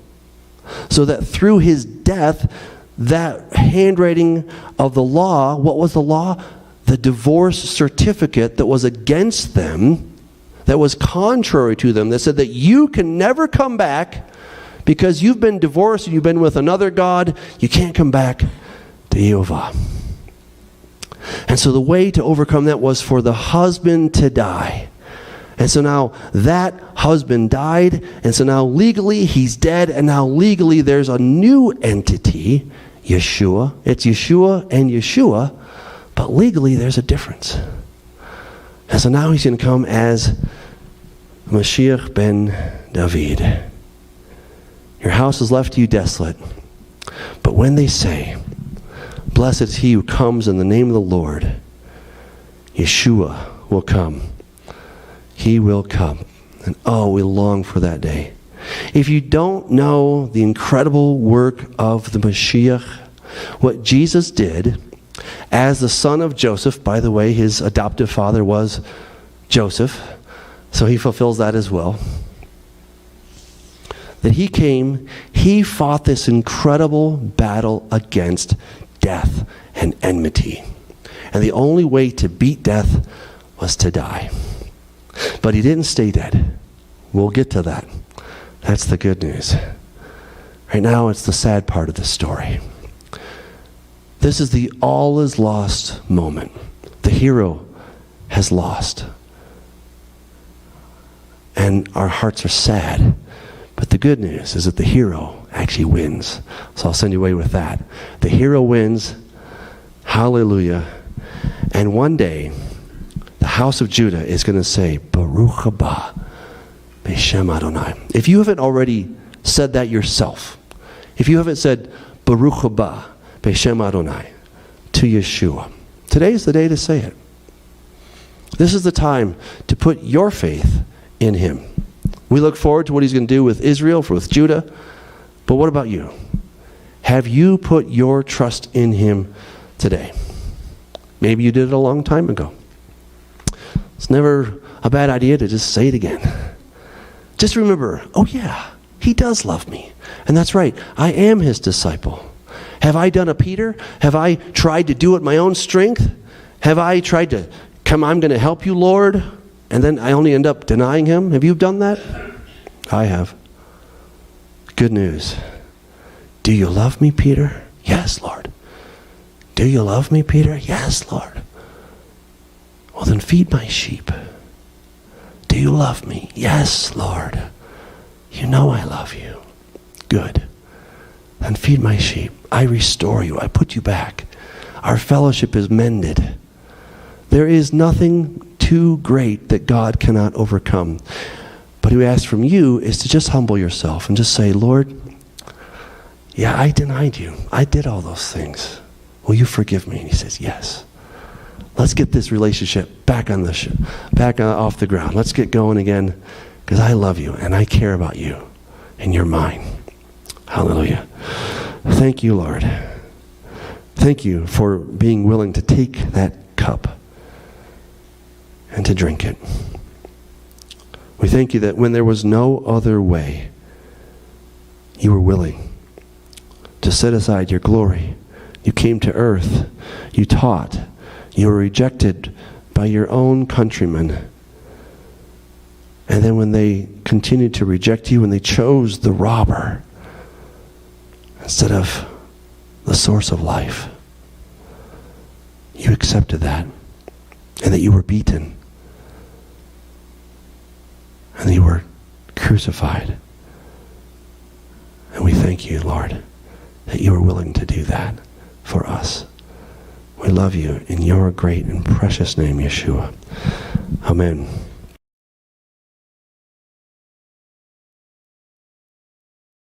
so that through his death, that handwriting of the law, what was the law? The divorce certificate that was against them, that was contrary to them, that said that you can never come back because you've been divorced and you've been with another God. You can't come back to Yehovah. And so the way to overcome that was for the husband to die. And so now that husband died, and so now legally he's dead, and now legally there's a new entity, Yeshua. It's Yeshua and Yeshua, but legally there's a difference. And so now he's going to come as Mashiach ben David. Your house is left to you desolate. But when they say, blessed is he who comes in the name of the Lord, Yeshua will come. He will come. And oh, we long for that day. If you don't know the incredible work of the Mashiach, what Jesus did as the son of Joseph, by the way, his adoptive father was Joseph, so he fulfills that as well. That he came, he fought this incredible battle against death and enmity. And the only way to beat death was to die. But he didn't stay dead. We'll get to that. That's the good news. Right now, it's the sad part of the story. This is the all is lost moment. The hero has lost. And our hearts are sad. But the good news is that the hero actually wins. So I'll send you away with that. The hero wins. Hallelujah. And one day, the house of Judah is going to say, Baruch haba b'shem Adonai. If you haven't already said that yourself, if you haven't said Baruch haba b'shem Adonai to Yeshua, today's the day to say it. This is the time to put your faith in him. We look forward to what he's going to do with Israel, with Judah. But what about you? Have you put your trust in him today? Maybe you did it a long time ago. It's never a bad idea to just say it again. Just remember, oh yeah, he does love me. And that's right, I am his disciple. Have I done a Peter? Have I tried to do it my own strength? Have I tried to, I'm going to help you, Lord, and then I only end up denying him? Have you done that? I have. Good news. Do you love me, Peter? Yes, Lord. Do you love me, Peter? Yes, Lord. Well, then feed my sheep. Do you love me? Yes, Lord. You know I love you. Good. Then feed my sheep. I restore you. I put you back. Our fellowship is mended. There is nothing too great that God cannot overcome. But what we ask from you is to just humble yourself and just say, Lord, yeah, I denied you. I did all those things. Will you forgive me? And he says, yes. Let's get this relationship back on off the ground. Let's get going again, because I love you and I care about you and you're mine. Hallelujah. Thank you, Lord. Thank you for being willing to take that cup and to drink it. We thank you that when there was no other way, you were willing to set aside your glory. You came to earth. You taught. You were rejected by your own countrymen. And then when they continued to reject you, when they chose the robber instead of the source of life, you accepted that, and that you were beaten, and that you were crucified. And we thank you, Lord, that you are willing to do that for us. We love you in your great and precious name, Yeshua. Amen.